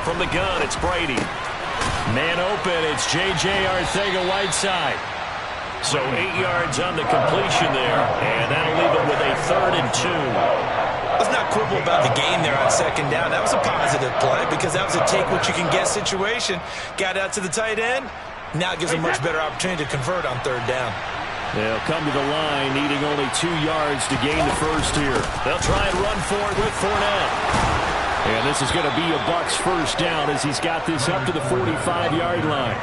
From the gun, it's Brady. Man open, it's J.J. Arcega-Whiteside. So 8 yards on the completion there, and that'll leave him with a 3rd and 2. Let's not quibble about the gain there on 2nd down. That was a positive play because that was a take-what-you-can-get situation. Got out to the tight end. Now it gives a much better opportunity to convert on 3rd down. They'll come to the line, needing only 2 yards to gain the first here. They'll try and run for it with Fournette. And this is going to be a Bucs first down as he's got this up to the 45-yard line.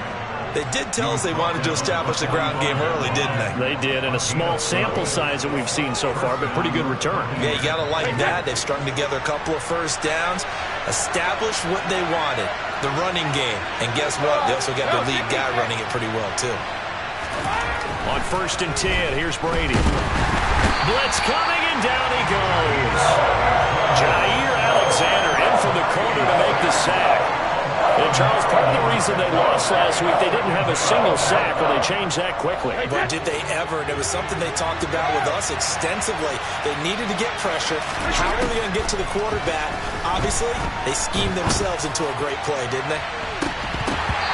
They did tell us they wanted to establish the ground game early, didn't they? They did, and a small sample size that we've seen so far, but pretty good return. Yeah, you got to like that. They've strung together a couple of first downs, established what they wanted, the running game. And guess what? They also got the lead guy running it pretty well, too. On 1st and 10, here's Brady. Blitz coming, and down he goes. Jair Alexander in from the corner to make the sack. And Charles, part of the reason they lost last week, they didn't have a single sack, but they changed that quickly. But did they ever? And it was something they talked about with us extensively. They needed to get pressure. How are they going to get to the quarterback? Obviously, they schemed themselves into a great play, didn't they?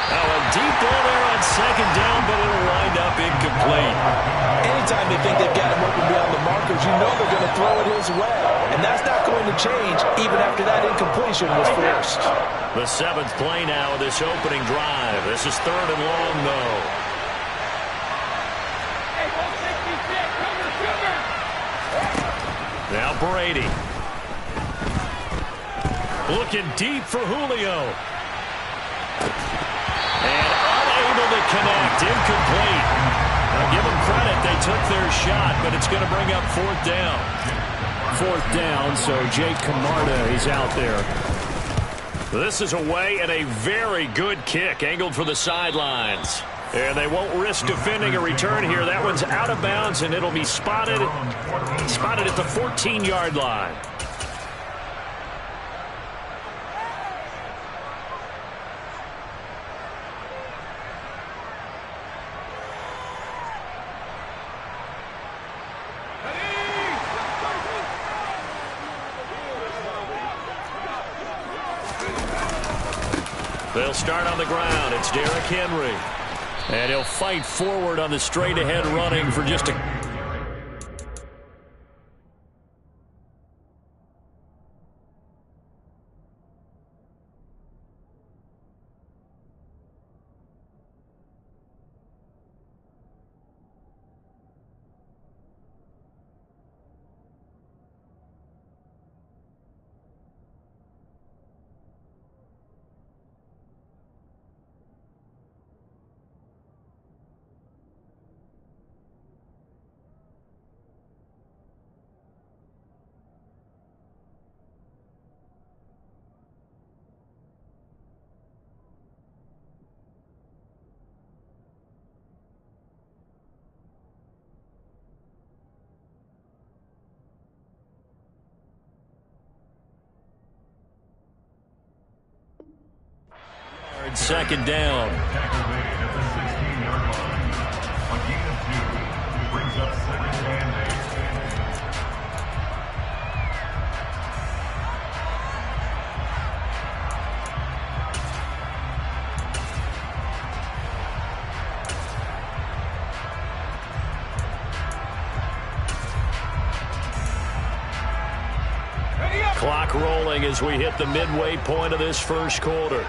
Now a deep ball there on 2nd down, but it'll wind up incomplete. Anytime they think they've got him open beyond the markers, you know they're going to throw it his way. And that's not going to change even after that incompletion was forced. The 7th play now of this opening drive. This is 3rd and long, though. Now Brady. Looking deep for Julio. And unable to connect. Incomplete. Now give them credit. They took their shot, but it's going to bring up 4th down. 4th down, so Jake Camarda is out there. This is away and a very good kick angled for the sidelines. And they won't risk defending a return here. That one's out of bounds, and it'll be spotted at the 14-yard line. They'll start on the ground. It's Derrick Henry. And he'll fight forward on the straight-ahead running for just a... Second down. Clock rolling as we hit the midway point of this first quarter.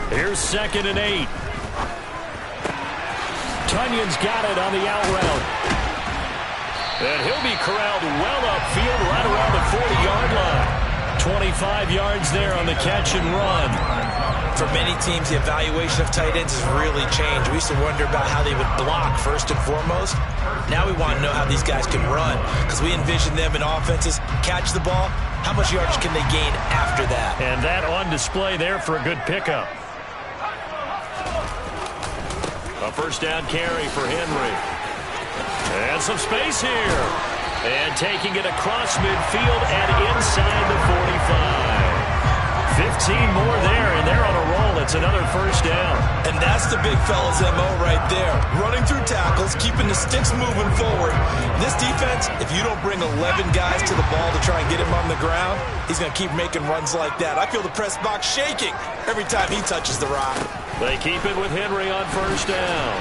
Here's 2nd and 8. Tunyon's got it on the out route. And he'll be corralled well upfield right around the 40-yard line. 25 yards there on the catch and run. For many teams, the evaluation of tight ends has really changed. We used to wonder about how they would block first and foremost. Now we want to know how these guys can run, because we envision them in offenses catch the ball. How much yardage can they gain after that? And that on display there for a good pickup. A first down carry for Henry. And some space here. And taking it across midfield and inside the 45. seen more there, and they're on a roll. It's another first down. And that's the big fella's MO right there. Running through tackles, keeping the sticks moving forward. This defense, if you don't bring 11 guys to the ball to try and get him on the ground, he's going to keep making runs like that. I feel the press box shaking every time he touches the rock. They keep it with Henry on first down.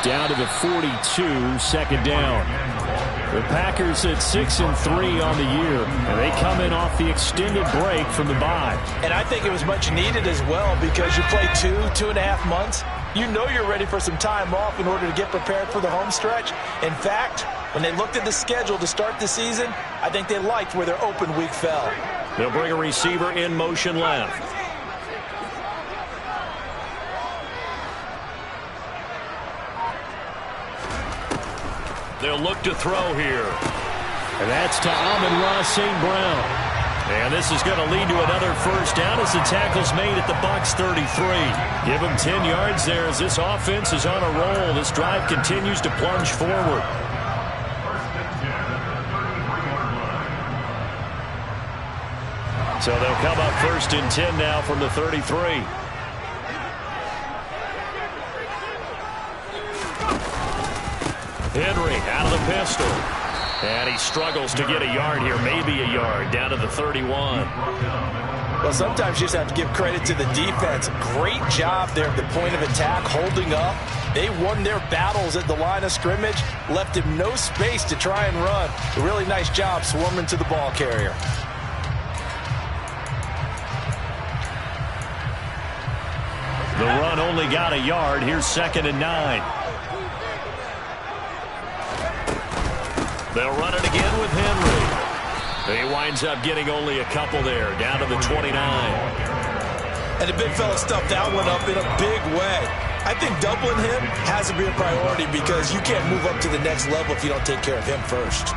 Down to the 42, second down. The Packers at 6-3 on the year, and they come in off the extended break from the bye. And I think it was much needed as well, because you play 2.5 months. You know you're ready for some time off in order to get prepared for the home stretch. In fact, when they looked at the schedule to start the season, I think they liked where their open week fell. They'll bring a receiver in motion left. They'll look to throw here. And that's to Amon-Ra St. Brown. And this is going to lead to another first down as the tackle's made at the Bucs 33. Give them 10 yards there as this offense is on a roll. This drive continues to plunge forward. So they'll come up 1st and 10 now from the 33. Henry out of the pistol. And he struggles to get a yard here, maybe a yard, down to the 31. Well, sometimes you just have to give credit to the defense. Great job there at the point of attack, holding up. They won their battles at the line of scrimmage, left him no space to try and run. A really nice job swarming to the ball carrier. The run only got a yard. Here's 2nd and 9. They'll run it again with Henry. He winds up getting only a couple there, down to the 29. And the big fella stuffed that one up in a big way. I think doubling him has to be a priority, because you can't move up to the next level if you don't take care of him first.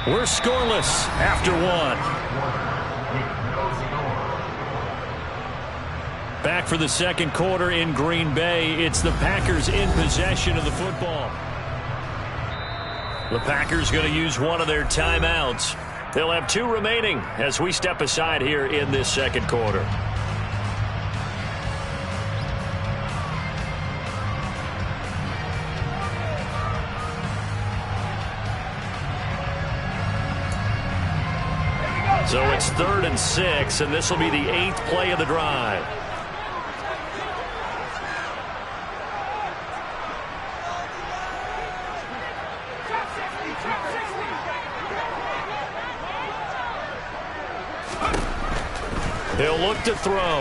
We're scoreless after one. Back for the second quarter in Green Bay. It's the Packers in possession of the football. The Packers going to use one of their timeouts. They'll have 2 remaining as we step aside here in this second quarter. So it's 3rd and 6, and this will be the 8th play of the drive. He'll look to throw.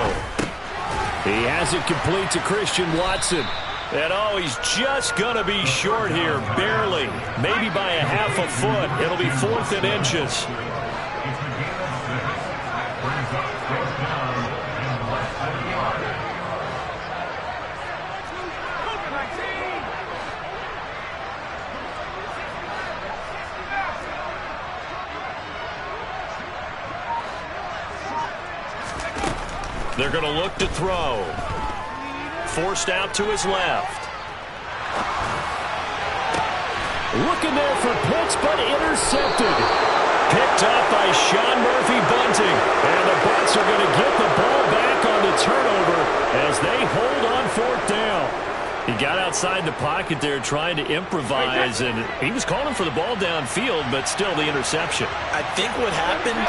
He has it complete to Christian Watson. And oh, he's just going to be short here, barely. Maybe by a half a foot. It'll be 4th and inches. They're going to look to throw. Forced out to his left. Looking there for Pitts, but intercepted. Picked up by Sean Murphy-Bunting. And the Bucs are going to get the ball back on the turnover as they hold on 4th down. He got outside the pocket there trying to improvise, and he was calling for the ball downfield, but still the interception. I think what happened,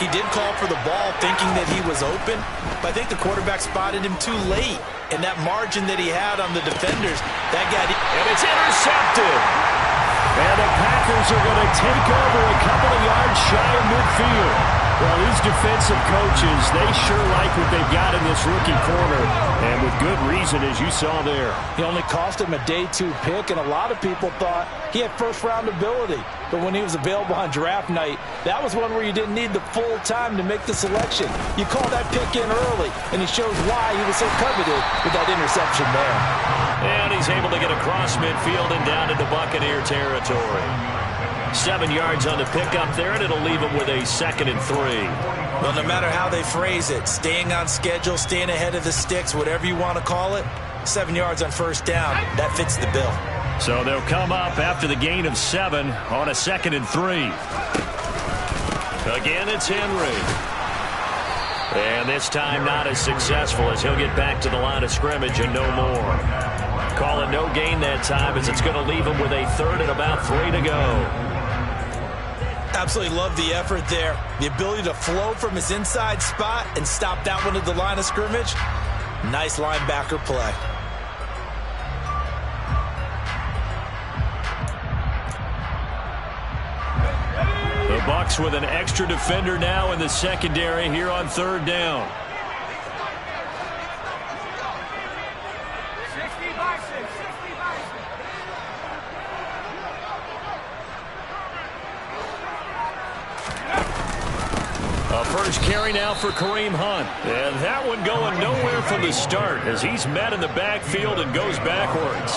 he did call for the ball thinking that he was open, but I think the quarterback spotted him too late. And that margin that he had on the defenders, that got... And it's intercepted. And the Packers are going to take over a couple of yards shy of midfield. Well, these defensive coaches, they sure like what they've got in this rookie corner, and with good reason, as you saw there. He only cost him a day 2 pick, and a lot of people thought he had first-round ability. But when he was available on draft night, that was one where you didn't need the full time to make the selection. You call that pick in early, and he shows why he was so coveted with that interception there. And he's able to get across midfield and down into Buccaneer territory. 7 yards on the pickup there, and it'll leave him with a 2nd and 3. Well, no matter how they phrase it, staying on schedule, staying ahead of the sticks, whatever you want to call it, 7 yards on first down, that fits the bill. So they'll come up after the gain of 7 on a 2nd and 3. Again, it's Henry. And this time not as successful as he'll get back to the line of scrimmage and no more. Call it no gain that time as it's going to leave him with a 3rd and about 3 to go. Absolutely love the effort there. The ability to flow from his inside spot and stop that one at the line of scrimmage. Nice linebacker play. The Bucs with an extra defender now in the secondary here on 3rd down. A first carry now for Kareem Hunt. And that one going nowhere from the start as he's met in the backfield and goes backwards.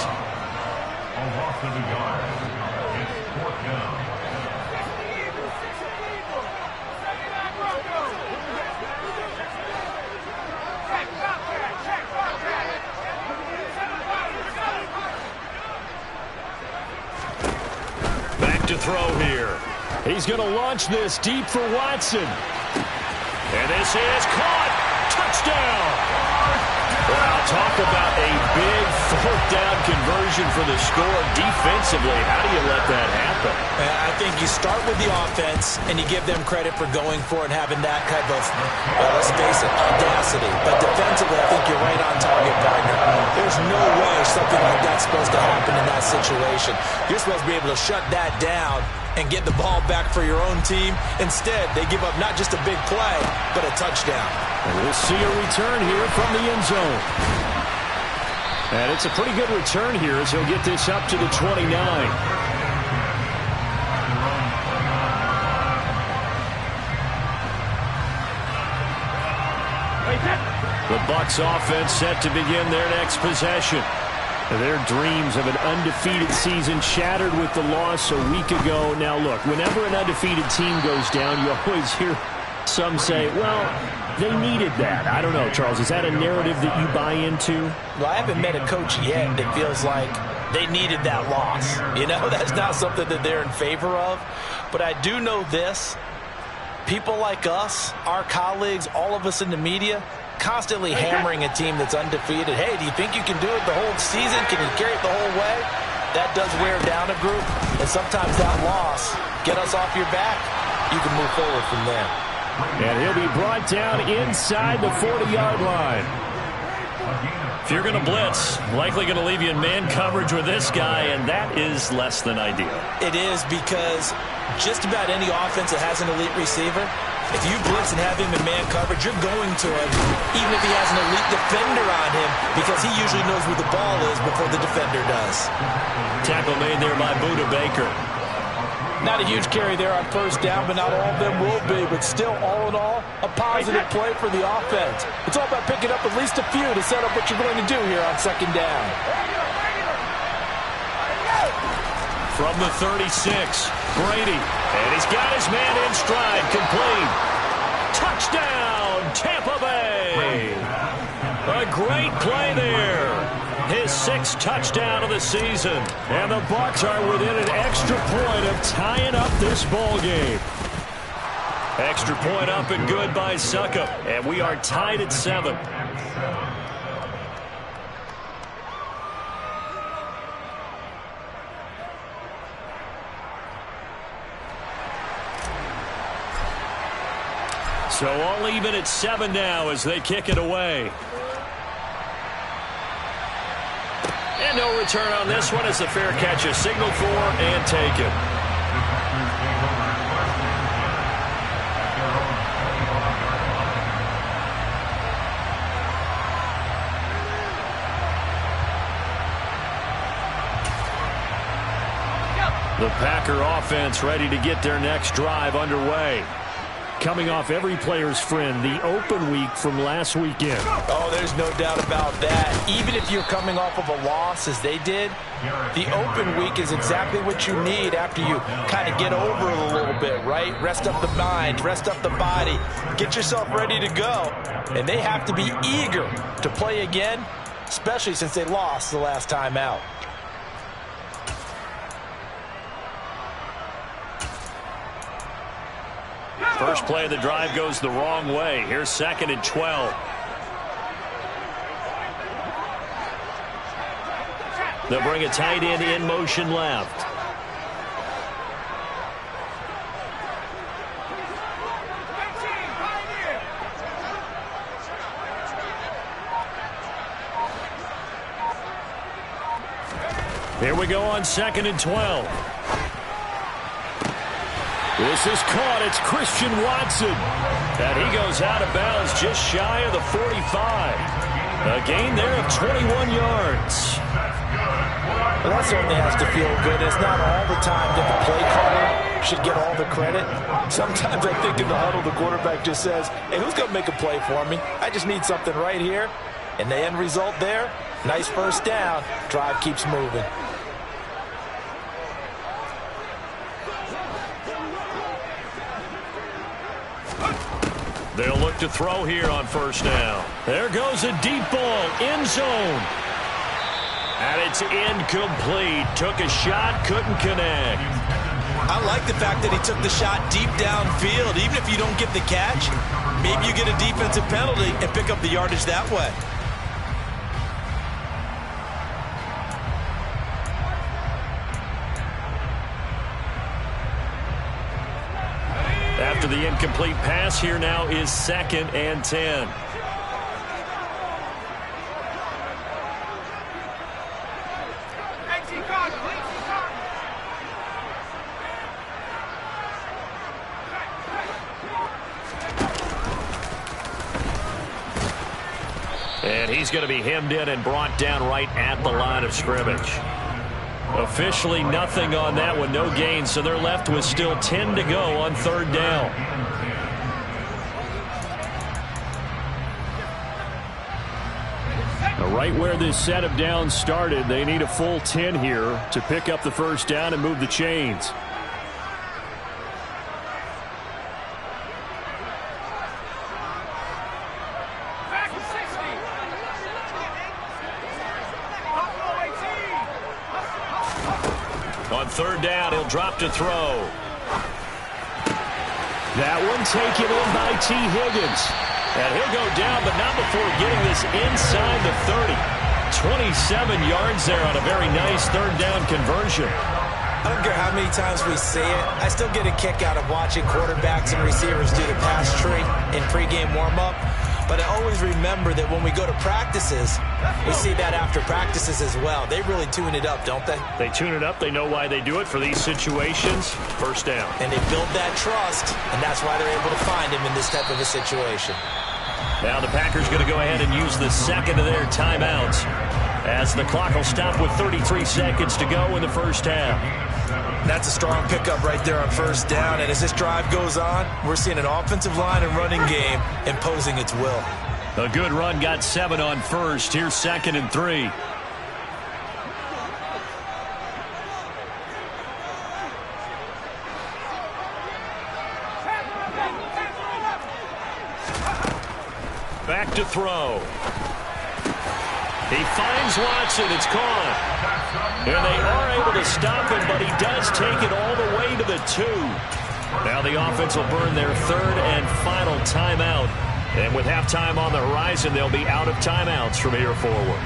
Back to throw here. He's going to launch this deep for Watson. And this is caught. Touchdown. Wow, talk about a big 4th down conversion for the score defensively. How do you let that happen? I think you start with the offense and you give them credit for going for it and having that type of, well, let's face it, audacity. But defensively, I think you're right on target, partner. There's no way something like that's supposed to happen in that situation. You're supposed to be able to shut that down and get the ball back for your own team. Instead, they give up not just a big play, but a touchdown. And we'll see a return here from the end zone. And it's a pretty good return here as he'll get this up to the 29. The Bucs offense set to begin their next possession. Their dreams of an undefeated season shattered with the loss a week ago. Now, look, whenever an undefeated team goes down, you always hear some say, well, they needed that. I don't know, Charles. Is that a narrative that you buy into? Well, I haven't met a coach yet that feels like they needed that loss. You know, that's not something that they're in favor of. But I do know this. People like us, our colleagues, all of us in the media, constantly hammering a team that's undefeated. Hey, do you think you can do it the whole season? Can you carry it the whole way? That does wear down a group, and sometimes that loss, get us off your back, you can move forward from there. And he'll be brought down inside the 40-yard line. If you're going to blitz, likely going to leave you in man coverage with this guy, and that is less than ideal. It is, because just about any offense that has an elite receiver, if you blitz and have him in man coverage, you're going to him, even if he has an elite defender on him, because he usually knows where the ball is before the defender does. Tackle made there by Buda Baker. Not a huge carry there on 1st down, but not all of them will be. But still, all in all, a positive play for the offense. It's all about picking up at least a few to set up what you're going to do here on 2nd down. From the 36, Brady. And he's got his man in stride, complete. Touchdown, Tampa Bay. A great play there. His 6th touchdown of the season. And the Bucs are within an extra point of tying up this ball game. Extra point up and good by Succop. And we are tied at 7. So all even at 7 now as they kick it away. And no return on this one as the fair catch is signaled for and taken. The Packer offense ready to get their next drive underway. Coming off every player's friend, the open week from last weekend. Oh, there's no doubt about that. Even if you're coming off of a loss, as they did, the open week is exactly what you need after you kind of get over it a little bit, right? Rest up the mind, rest up the body, get yourself ready to go. And they have to be eager to play again, especially since they lost the last time out. First play of the drive goes the wrong way. Here's 2nd and 12. They'll bring a tight end in motion left. Here we go on 2nd and 12. This is caught. It's Christian Watson. And he goes out of bounds just shy of the 45. A gain there of 21 yards. Well, that certainly has to feel good. It's not all the time that the play caller should get all the credit. Sometimes I think in the huddle, the quarterback just says, hey, who's going to make a play for me? I just need something right here. And the end result there, nice first down. Drive keeps moving. They'll look to throw here on first down. There goes a deep ball, end zone. And it's incomplete. Took a shot, couldn't connect. I like the fact that he took the shot deep downfield. Even if you don't get the catch, maybe you get a defensive penalty and pick up the yardage that way. After the incomplete pass, here now is 2nd and 10. And he's going to be hemmed in and brought down right at the line of scrimmage. Officially nothing on that one, no gain, so they're left with still 10 to go on 3rd down. Now, right where this set of downs started, they need a full 10 here to pick up the first down and move the chains. On 3rd down, he'll drop to throw. That one taken in by T. Higgins. And he'll go down, but not before getting this inside the 30. 27 yards there on a very nice 3rd down conversion. I don't care how many times we see it. I still get a kick out of watching quarterbacks and receivers do the pass tree in pregame warm-up. But I always remember that when we go to practices, we see that after practices as well. They really tune it up, don't they? They tune it up. They know why they do it for these situations. First down. And they build that trust, and that's why they're able to find him in this type of a situation. Now the Packers going to go ahead and use the 2nd of their timeouts as the clock will stop with 33 seconds to go in the first half. That's a strong pickup right there on first down. And as this drive goes on, we're seeing an offensive line and running game imposing its will. A good run, got 7 on first. Here's 2nd and 3. Back to throw. He finds Watson. It's caught. And they are able to stop him, but he does take it all the way to the 2. Now the offense will burn their 3rd and final timeout. And with halftime on the horizon, they'll be out of timeouts from here forward.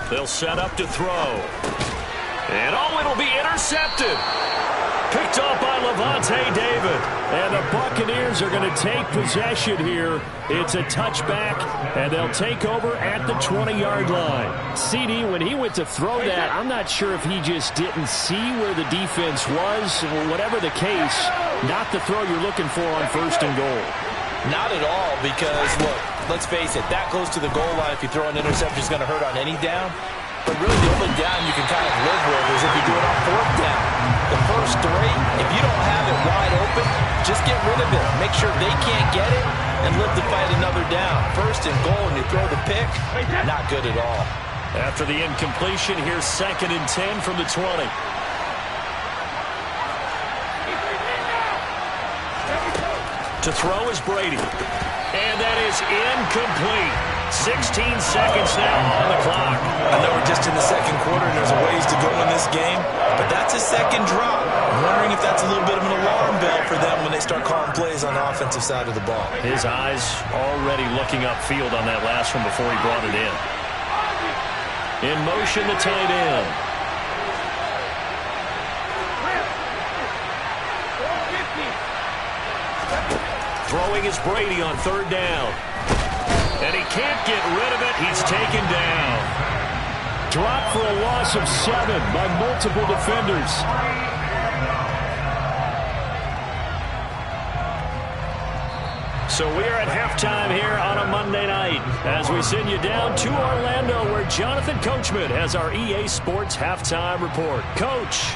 They'll set up to throw. And it'll be intercepted. Picked off by Levante David. And the Buccaneers are going to take possession here. It's a touchback, and they'll take over at the 20-yard line. CD, when he went to throw that, I'm not sure if he just didn't see where the defense was. Whatever the case, not the throw you're looking for on 1st and goal. Not at all, because, look, let's face it, that goes to the goal line. If you throw an interception, it's going to hurt on any down. But really, the only down you can kind of live with is if you do it on 4th down. The first 3, if you don't have it wide open, just get rid of it. Make sure they can't get it and live to fight another down. 1st and goal, and you throw the pick, not good at all. After the incompletion, here's 2nd and 10 from the 20. To throw is Brady. And that is incomplete. 16 seconds now on the clock. I know we're just in the second quarter and there's a ways to go in this game, but that's a second drop. I'm wondering if that's a little bit of an alarm bell for them when they start calling plays on the offensive side of the ball. His eyes already looking upfield on that last one before he brought it in. In motion, the tight end. Throwing is Brady on third down. And he can't get rid of it. He's taken down. Dropped for a loss of 7 by multiple defenders. So we are at halftime here on a Monday night as we send you down to Orlando where Jonathan Coachman has our EA Sports halftime report. Coach.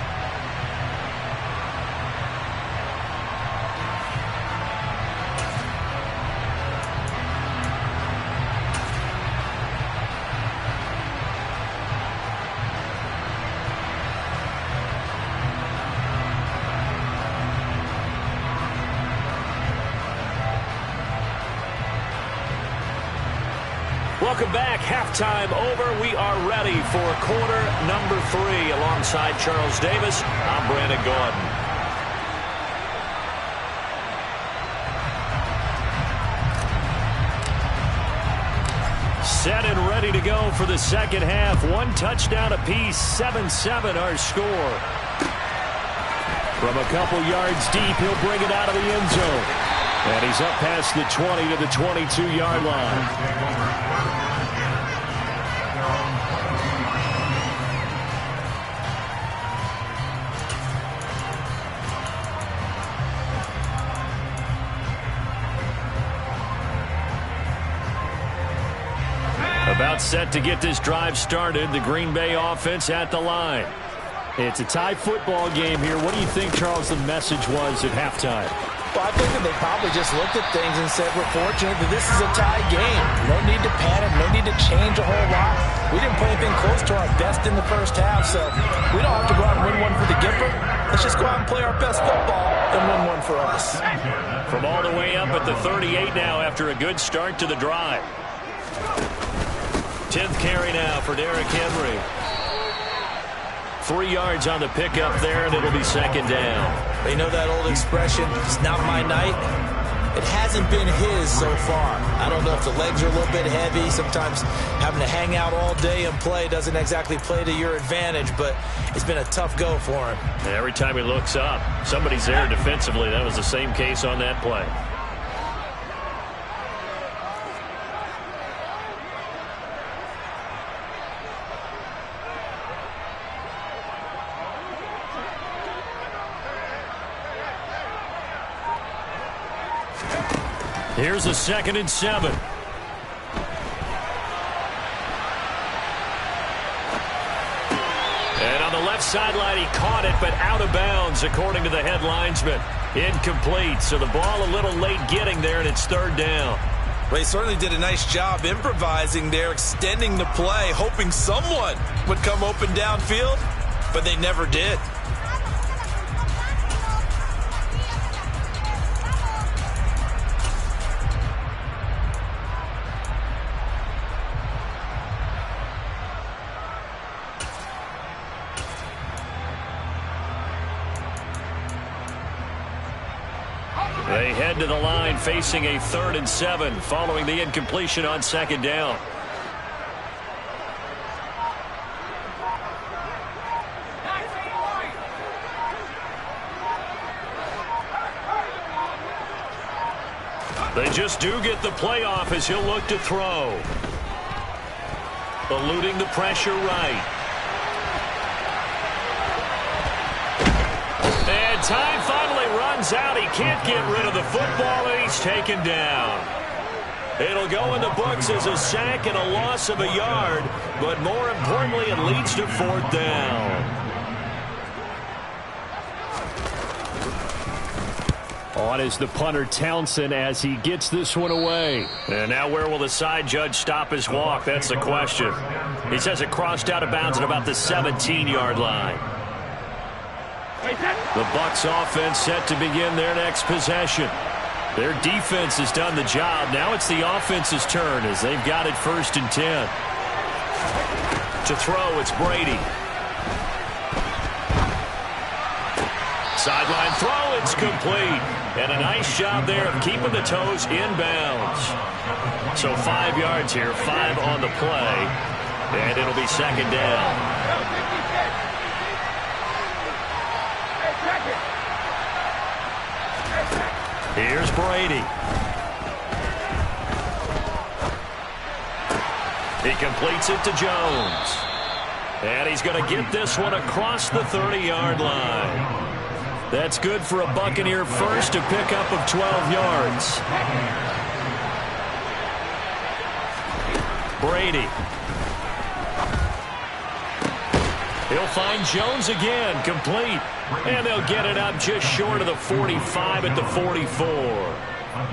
Welcome back. Halftime over. We are ready for quarter number 3. Alongside Charles Davis, I'm Brandon Gaudin. Set and ready to go for the second half. 1 touchdown apiece. 7-7 our score. From a couple yards deep, he'll bring it out of the end zone. And he's up past the 20 to the 22-yard line. About set to get this drive started. The Green Bay offense at the line. It's a tie football game here. What do you think, Charles, the message was at halftime? Well, I think that they probably just looked at things and said, we're fortunate that this is a tie game. No need to panic. No need to change a whole lot. We didn't play anything close to our best in the first half, so we don't have to go out and win one for the Gipper. Let's just go out and play our best football and win one for us. From all the way up at the 38 now after a good start to the drive. 10th carry now for Derrick Henry. 3 yards on the pickup there, and it'll be second down. You know that old expression, it's not my night? It hasn't been his so far. I don't know if the legs are a little bit heavy. Sometimes having to hang out all day and play doesn't exactly play to your advantage, but it's been a tough go for him. And every time he looks up, somebody's there defensively. That was the same case on that play. Here's a 2nd and 7. And on the left sideline, he caught it, but out of bounds, according to the head linesman. Incomplete, so the ball a little late getting there, and it's third down. Well, he certainly did a nice job improvising there, extending the play, hoping someone would come open downfield, but they never did. They head to the line facing a 3rd and 7 following the incompletion on second down. They just do get the play off as he'll look to throw. Eluding the pressure right. And time finally runs out. He can't get rid of the football, and he's taken down. It'll go in the books as a sack and a loss of a yard, but more importantly, it leads to 4th down. On is the punter Townsend as he gets this one away. And now where will the side judge stop his walk? That's the question. He says it crossed out of bounds at about the 17-yard line. The Bucs offense set to begin their next possession. Their defense has done the job. Now it's the offense's turn as they've got it 1st and 10. To throw, it's Brady. Sideline throw, it's complete. And a nice job there of keeping the toes inbounds. So 5 yards here, 5 on the play. And it'll be 2nd down. Here's Brady. He completes it to Jones. And he's going to get this one across the 30-yard line. That's good for a Buccaneer first, a pickup of 12 yards. Brady. He'll find Jones again, complete. And they'll get it up just short of the 45 at the 44.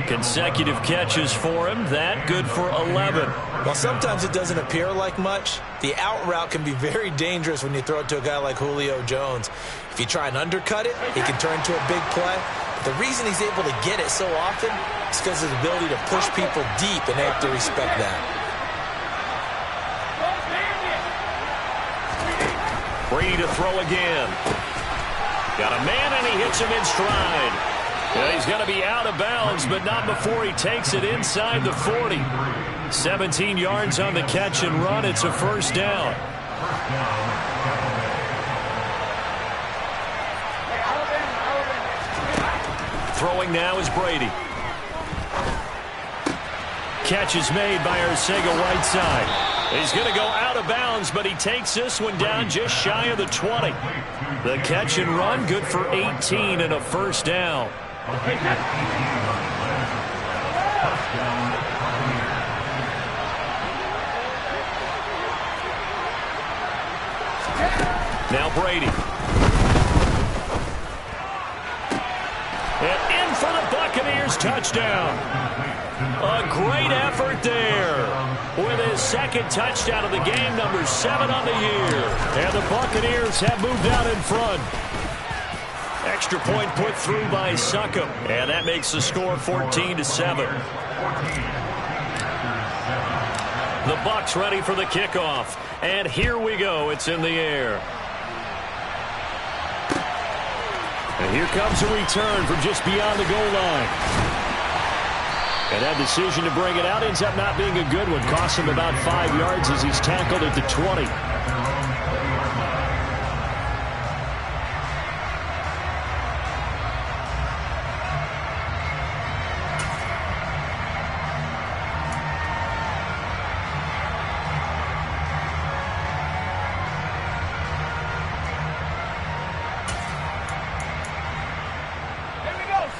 Consecutive catches for him. That good for 11. Well, sometimes it doesn't appear like much. The out route can be very dangerous when you throw it to a guy like Julio Jones. If you try and undercut it, he can turn into a big play. But the reason he's able to get it so often is because of his ability to push people deep, and they have to respect that. Brady to throw again. Got a man, and he hits him in stride. Yeah, he's going to be out of bounds, but not before he takes it inside the 40. 17 yards on the catch and run. It's a 1st down. Throwing now is Brady. Catch is made by Arcega-Whiteside. He's going to go out of bounds, but he takes this one down just shy of the 20. The catch and run, good for 18 and a 1st down. Now Brady. And in for the Buccaneers, touchdown. A great effort there with his 2nd touchdown of the game, number 7 on the year. And the Buccaneers have moved out in front. Extra point put through by Succop, and that makes the score 14-7. The Bucs ready for the kickoff, and here we go. It's in the air. And here comes a return from just beyond the goal line. And that decision to bring it out ends up not being a good one. Costs him about 5 yards as he's tackled at the 20.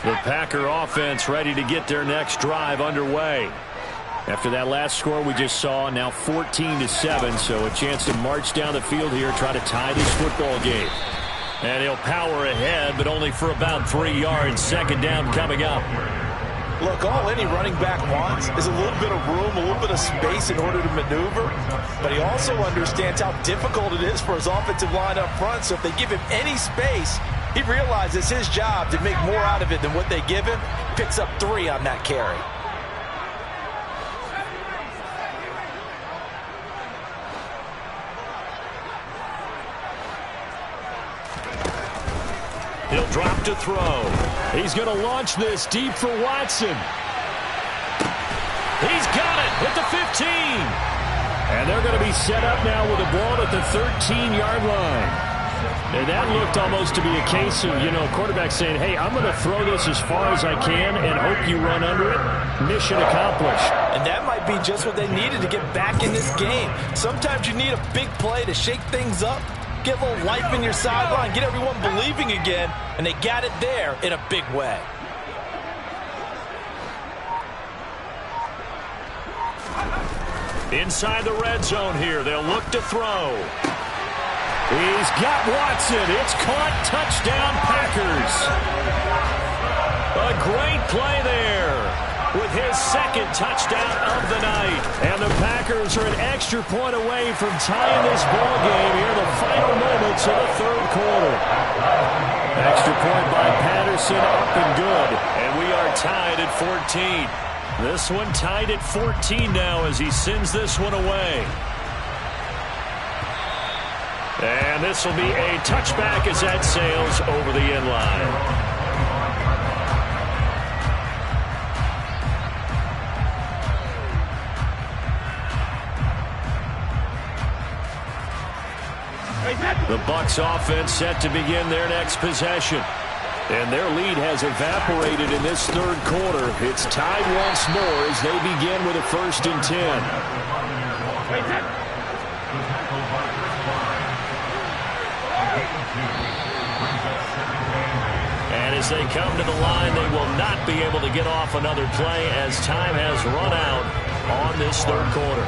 The Packer offense ready to get their next drive underway. After that last score we just saw, now 14-7, so a chance to march down the field here, try to tie this football game. And he'll power ahead, but only for about 3 yards. 2nd down coming up. Look, all any running back wants is a little bit of room, a little bit of space in order to maneuver. But he also understands how difficult it is for his offensive line up front. So if they give him any space, he realizes his job to make more out of it than what they give him. Picks up 3 on that carry. He'll drop to throw. He's going to launch this deep for Watson. He's got it at the 15. And they're going to be set up now with a ball at the 13-yard line. And that looked almost to be a case of, quarterback saying, hey, I'm going to throw this as far as I can and hope you run under it. Mission accomplished. And that might be just what they needed to get back in this game. Sometimes you need a big play to shake things up, get a little life in your sideline, get everyone believing again, and they got it there in a big way. Inside the red zone here, they'll look to throw. He's got Watson. It's caught. Touchdown, Packers. A great play there with his 2nd touchdown of the night. And the Packers are an extra point away from tying this ball game here in the final moments of the 3rd quarter. Extra point by Patterson, up and good. And we are tied at 14. This one tied at 14 now as he sends this one away. And this will be a touchback as that sails over the end line. The Bucs offense set to begin their next possession. And their lead has evaporated in this third quarter. It's tied once more as they begin with a 1st and 10. And as they come to the line, they will not be able to get off another play as time has run out on this third quarter.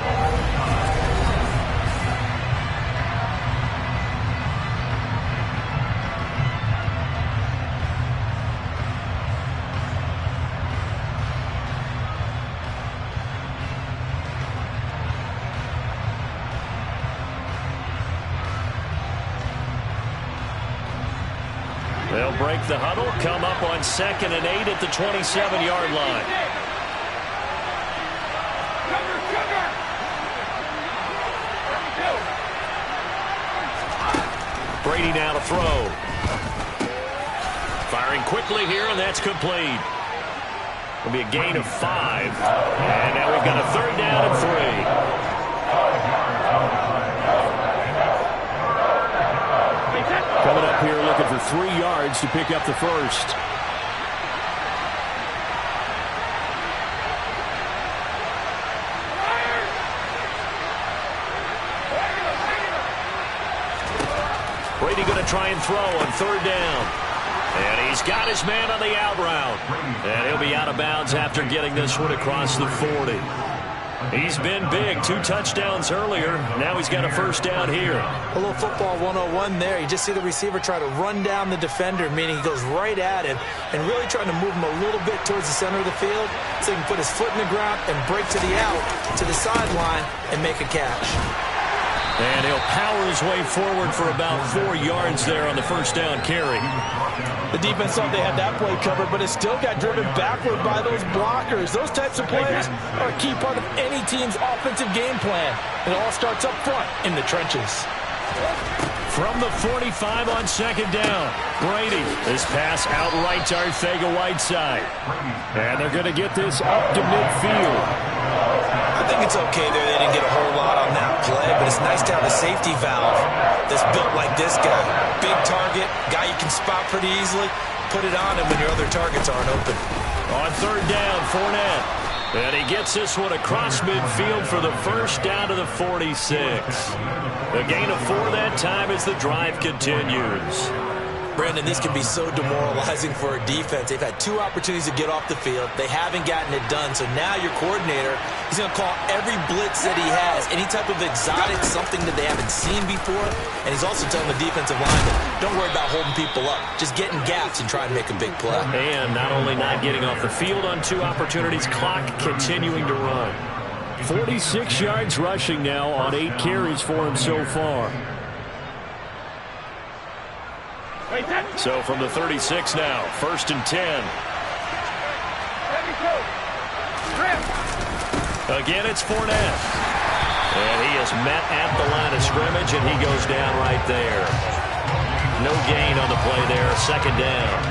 They'll break the huddle, come up on 2nd and 8 at the 27-yard line. Brady now to throw. Firing quickly here, and that's complete. It'll be a gain of 5. And now we've got a 3rd down and 3. Coming up here looking for 3 yards to pick up the first. Brady going to try and throw on 3rd down. And he's got his man on the out route. And he'll be out of bounds after getting this one across the 40. He's been big. 2 touchdowns earlier. Now he's got a 1st down here. A little football 101 there. You just see the receiver try to run down the defender, meaning he goes right at him and really trying to move him a little bit towards the center of the field so he can put his foot in the ground and break to the out, to the sideline, and make a catch. And he'll power his way forward for about 4 yards there on the 1st down carry. The defense thought they had that play covered, but it still got driven backward by those blockers. Those types of plays are a key part of any team's offensive game plan. It all starts up front in the trenches. From the 45 on 2nd down, Brady. This pass outright to Arcega-Whiteside. And they're going to get this up to midfield. I think it's okay there. They didn't get a whole lot on that play, but it's nice to have a safety valve that's built like this guy. Big target, guy you can spot pretty easily. Put it on him when your other targets aren't open. On 3rd down, Fournette. And he gets this one across midfield for the 1st down to the 46. A gain of 4 that time as the drive continues. Brandon, this can be so demoralizing for a defense. They've had 2 opportunities to get off the field. They haven't gotten it done. So now your coordinator is going to call every blitz that he has, any type of exotic, something that they haven't seen before. And he's also telling the defensive lineman, don't worry about holding people up. Just get in gaps and try and make a big play. And not only not getting off the field on 2 opportunities, clock continuing to run. 46 yards rushing now on 8 carries for him so far. So from the 36 now, 1st and 10. Again, it's Fournette. And he is met at the line of scrimmage, and he goes down right there. No gain on the play there, 2nd down.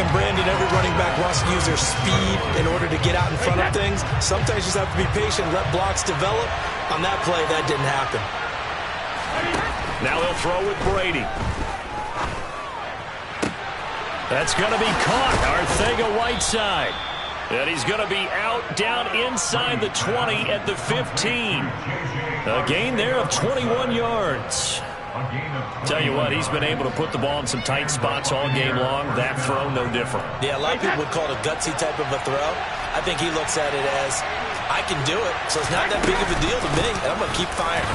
And Brandon, every running back wants to use their speed in order to get out in front of things. Sometimes you just have to be patient, let blocks develop. On that play, that didn't happen. Now he'll throw with Brady. That's going to be caught. Arcega-Whiteside. And he's going to be out down inside the 20 at the 15. A gain there of 21 yards. Tell you what, he's been able to put the ball in some tight spots all game long. That throw, no different. Yeah, a lot of people would call it a gutsy type of a throw. I think he looks at it as, I can do it, so it's not that big of a deal to me, and I'm going to keep firing.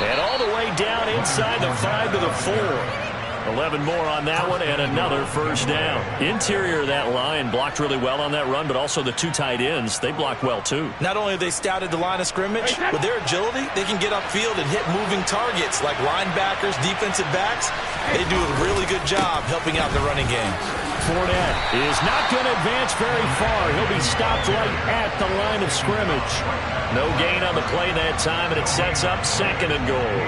And all the way down inside the 5 to the 4. 11 more on that one, and another 1st down. Interior of that line blocked really well on that run, but also the 2 tight ends, they blocked well too. Not only have they scouted the line of scrimmage, with their agility, they can get upfield and hit moving targets like linebackers, defensive backs. They do a really good job helping out the running game. Fournette is not going to advance very far. He'll be stopped right at the line of scrimmage. No gain on the play that time, and it sets up 2nd and goal.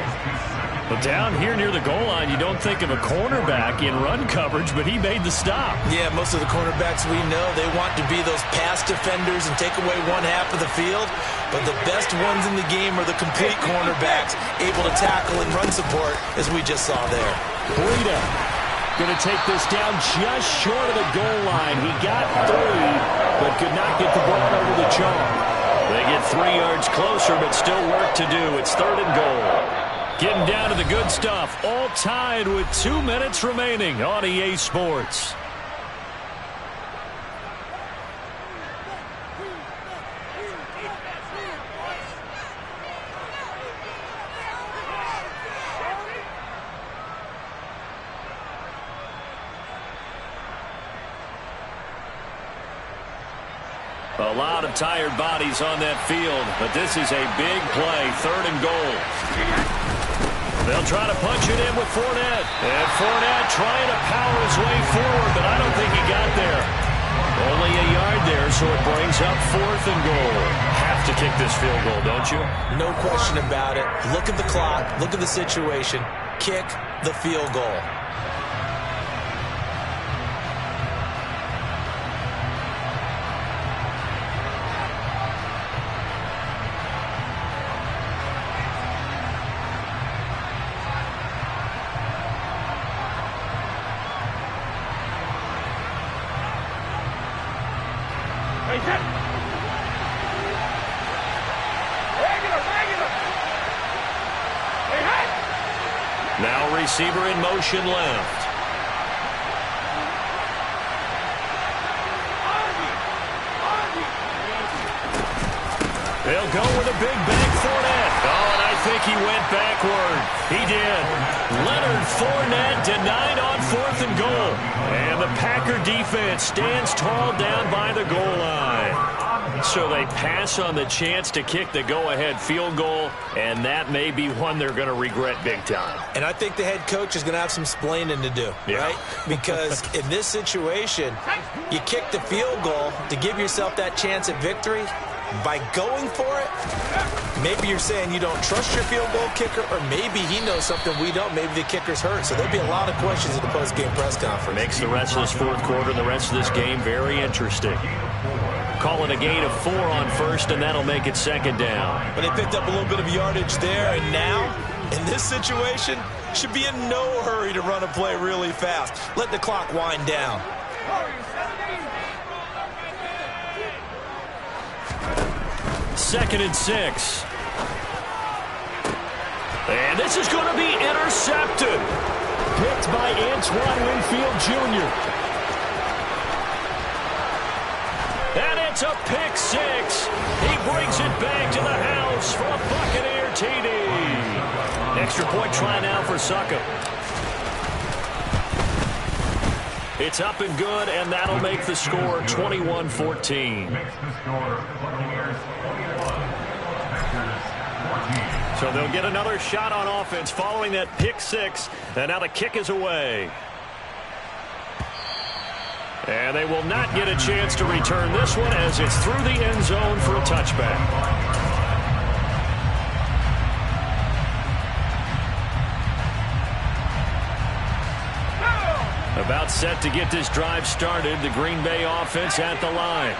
But down here near the goal line, you don't think of a cornerback in run coverage, but he made the stop. Yeah, most of the cornerbacks we know, they want to be those pass defenders and take away one half of the field. But the best ones in the game are the complete cornerbacks, able to tackle and run support, as we just saw there. Breida going to take this down just short of the goal line. He got 3, but could not get the ball over the chalk. They get 3 yards closer, but still work to do. It's 3rd and goal. Getting down to the good stuff. All tied with 2 minutes remaining on EA Sports. A lot of tired bodies on that field, but this is a big play. 3rd and goal. They'll try to punch it in with Fournette. And Fournette trying to power his way forward, but I don't think he got there. Only a yard there, so it brings up 4th and goal. Have to kick this field goal, don't you? No question about it. Look at the clock. Look at the situation. Kick the field goal. Now receiver in motion left. They'll go with a big bang Fournette. Oh, and I think he went backward. He did. Leonard Fournette denied on 4th and goal. And the Packer defense stands tall down by the goal line. So they pass on the chance to kick the go-ahead field goal, and that may be one they're going to regret big time. And I think the head coach is going to have some splaining to do, right? Because in this situation, you kick the field goal to give yourself that chance at victory. By going for it, maybe you're saying you don't trust your field goal kicker, or maybe he knows something we don't. Maybe the kicker's hurt. So there'll be a lot of questions at the post-game press conference. Makes the rest of this 4th quarter and the rest of this game very interesting. Calling a gain of 4 on 1st, and that'll make it 2nd down. But they picked up a little bit of yardage there, and now, in this situation, should be in no hurry to run a play really fast. Let the clock wind down. 2nd and 6. And this is going to be intercepted. Picked by Antoine Winfield Jr. And it's a pick 6. He brings it back to the house for a Buccaneer TD. Extra point try now for Suckup. It's up and good, and that'll make the score 21-14. So they'll get another shot on offense following that pick 6, and now the kick is away. And they will not get a chance to return this one as it's through the end zone for a touchback. About set to get this drive started, the Green Bay offense at the line.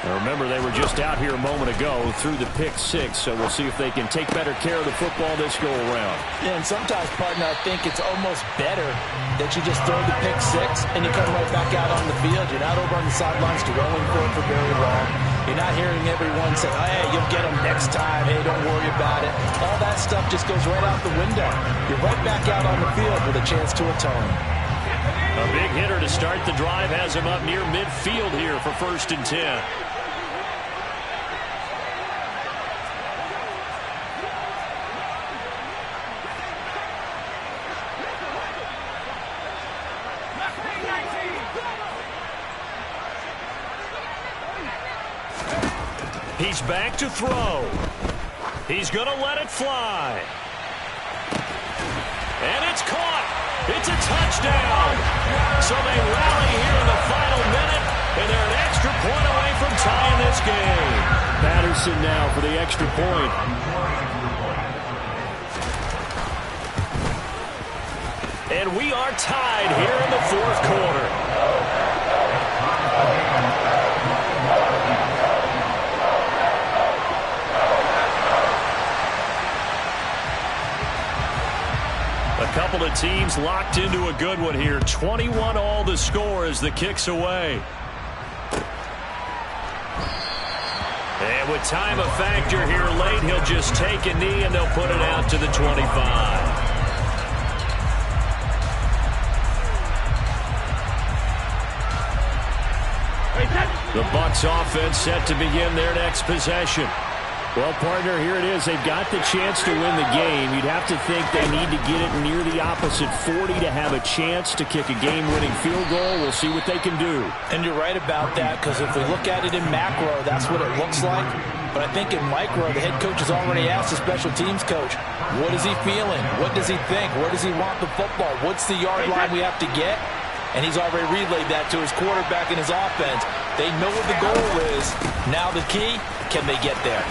Now remember, they were just out here a moment ago through the pick 6, so we'll see if they can take better care of the football this go-around. Yeah, and sometimes, partner, I think it's almost better that you just throw the pick 6 and you come right back out on the field. You're not over on the sidelines dwelling for it for very long. You're not hearing everyone say, oh, hey, you'll get them next time. Hey, don't worry about it. All that stuff just goes right out the window. You're right back out on the field with a chance to atone. A big hitter to start the drive has him up near midfield here for 1st and 10. He's back to throw. He's going to let it fly. And it's caught. It's a touchdown. So they rally here in the Anderson now for the extra point. And we are tied here in the fourth quarter. A couple of teams locked into a good one here. 21 all the score as the kick's away. And with time a factor here late, he'll just take a knee and they'll put it out to the 25. The Bucs offense set to begin their next possession. Well, partner, here it is. They've got the chance to win the game. You'd have to think they need to get it near the opposite 40 to have a chance to kick a game-winning field goal. We'll see what they can do. And you're right about that, because if we look at it in macro, that's what it looks like. But I think in micro, the head coach has already asked the special teams coach, what is he feeling? What does he think? Where does he want the football? What's the yard line we have to get? And he's already relayed that to his quarterback and his offense. They know what the goal is. Now the key, can they get there?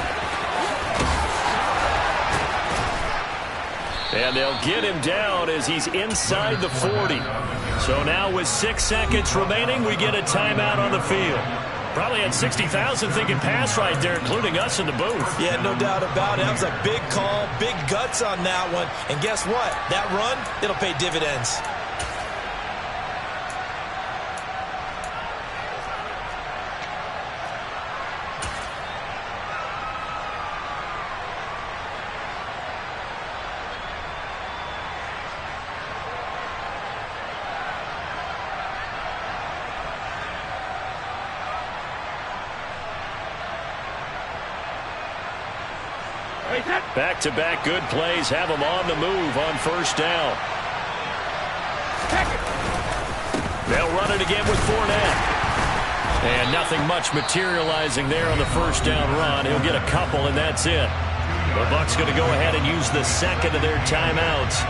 And they'll get him down as he's inside the 40. So now with 6 seconds remaining, we get a timeout on the field. Probably had 60,000 thinking pass right there, including us in the booth. Yeah, no doubt about it. That was a big call, big guts on that one. And guess what? That run, it'll pay dividends. Back-to-back good plays have them on the move on first down. They'll run it again with Fournette. And nothing much materializing there on the first down run. He'll get a couple, and that's it. The Bucs going to go ahead and use the second of their timeouts.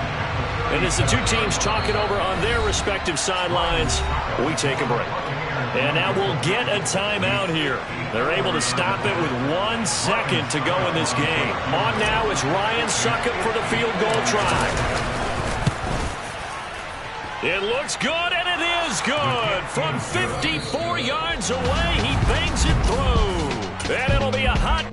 And as the two teams talk it over on their respective sidelines, we take a break. And now we'll get a timeout here. They're able to stop it with 1 second to go in this game. On now is Ryan Succop for the field goal try. It looks good, and it is good. From 54 yards away, he bangs it through. And it'll be a hot